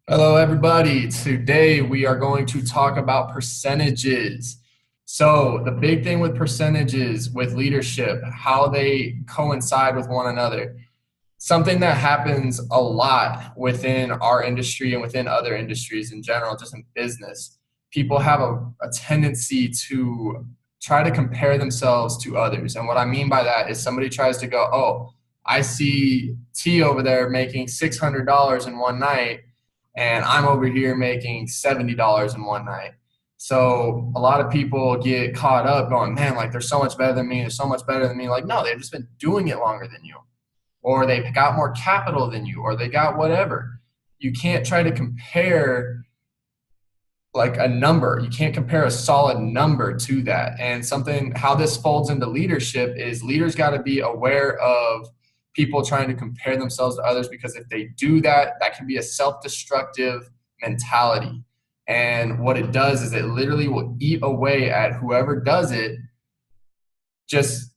Hello, everybody. Today we are going to talk about percentages. So, the big thing with percentages, with leadership, how they coincide with one another. Something that happens a lot within our industry and within other industries in general, just in business. People have a tendency to try to compare themselves to others. And what I mean by that is somebody tries to go, oh, I see T over there making $600 in one night and I'm over here making $70 in one night. So a lot of people get caught up going, man, like they're so much better than me. They're so much better than me. Like, no, they've just been doing it longer than you, or they got more capital than you, or they got whatever. You can't try to compare like a number. You can't compare a solid number to that. And something, how this folds into leadership is leaders got to be aware of people trying to compare themselves to others, because if they do that, that can be a self-destructive mentality. And what it does is it literally will eat away at whoever does it, just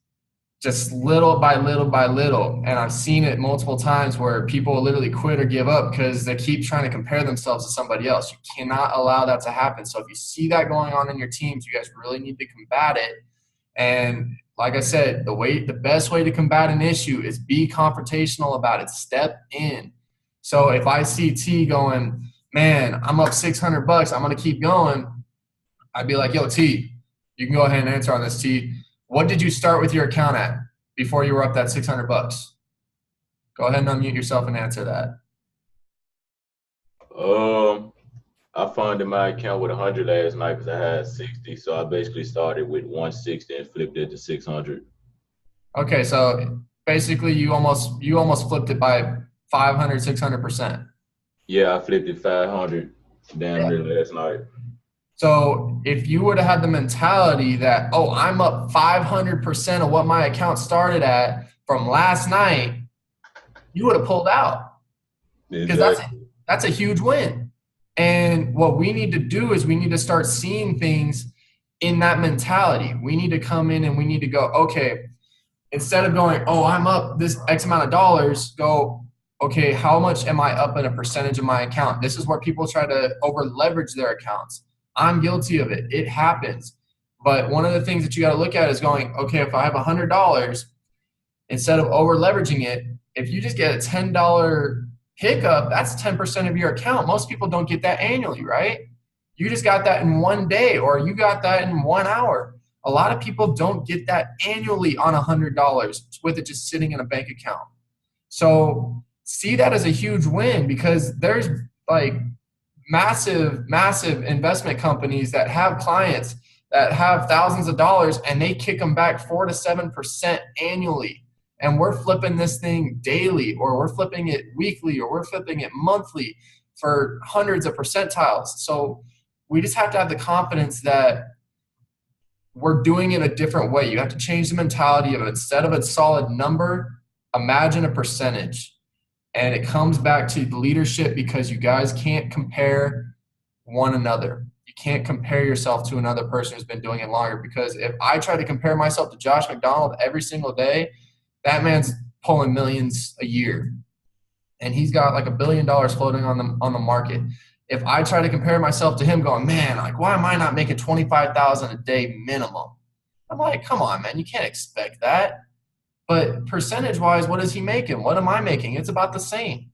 little by little by little. And I've seen it multiple times where people literally quit or give up because they keep trying to compare themselves to somebody else. You cannot allow that to happen. So if you see that going on in your teams, you guys really need to combat it. And like I said, the best way to combat an issue is be confrontational about it. Step in. So if I see T going, man, I'm up $600, I'm going to keep going, I'd be like, yo, T, you can go ahead and answer on this, T. What did you start with your account at before you were up that $600? Go ahead and unmute yourself and answer that. Um, I funded my account with 100 last night because I had 60. So I basically started with 160 and flipped it to 600. Okay, so basically you almost flipped it by 500, 600%. Yeah, I flipped it 500 damn Yeah. near last night. So if you would have had the mentality that, oh, I'm up 500% of what my account started at from last night, you would have pulled out, because Exactly. that's a huge win. And what we need to do is we need to start seeing things in that mentality. We need to come in and we need to go, okay, instead of going, oh, I'm up this X amount of dollars, go, okay, how much am I up in a percentage of my account? This is where people try to over leverage their accounts. I'm guilty of it. It happens. But one of the things that you got to look at is going, okay, if I have $100, instead of over leveraging it, if you just get a $10 hiccup, that's 10% of your account. Most people don't get that annually, right? You just got that in one day, or you got that in 1 hour. A lot of people don't get that annually on $100 with it just sitting in a bank account. So see that as a huge win, because there's like massive investment companies that have clients that have thousands of dollars and they kick them back 4 to 7% annually. And we're flipping this thing daily, or we're flipping it weekly, or we're flipping it monthly for hundreds of percentiles. So we just have to have the confidence that we're doing it a different way. You have to change the mentality of it. Instead of a solid number, imagine a percentage. And it comes back to leadership, because you guys can't compare one another. You can't compare yourself to another person who's been doing it longer, because if I try to compare myself to Josh McDonald every single day, that man's pulling millions a year and he's got like $1 billion floating on the market. If I try to compare myself to him going, man, like, why am I not making 25,000 a day minimum? I'm like, come on, man, you can't expect that. But percentage wise, what is he making? What am I making? It's about the same.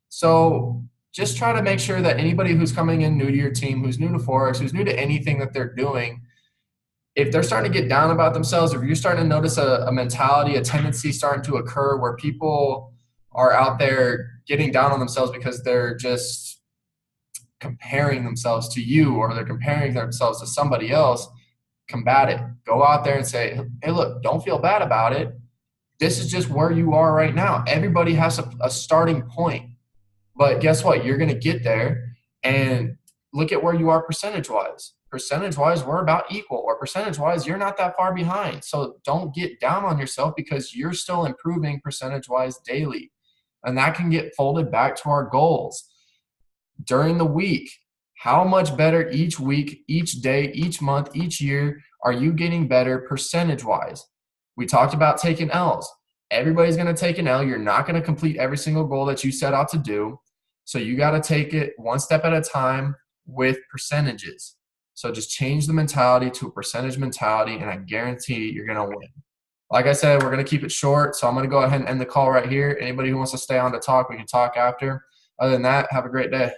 So just try to make sure that anybody who's coming in new to your team, who's new to Forex, who's new to anything that they're doing, if they're starting to get down about themselves, if you're starting to notice a mentality, a tendency starting to occur where people are out there getting down on themselves because they're just comparing themselves to you, or they're comparing themselves to somebody else, combat it. Go out there and say, hey, look, don't feel bad about it. This is just where you are right now. Everybody has a starting point. But guess what? You're going to get there, and look at where you are percentage wise. Percentage wise, we're about equal, or percentage wise, you're not that far behind. So don't get down on yourself, because you're still improving percentage wise daily. And that can get folded back to our goals during the week. How much better each week, each day, each month, each year are you getting better percentage wise? We talked about taking L's. Everybody's going to take an L. You're not going to complete every single goal that you set out to do. So you got to take it one step at a time with percentages. So just change the mentality to a percentage mentality, and I guarantee you're going to win. Like I said, we're going to keep it short, so I'm going to go ahead and end the call right here. Anybody who wants to stay on to talk, we can talk after. Other than that, have a great day.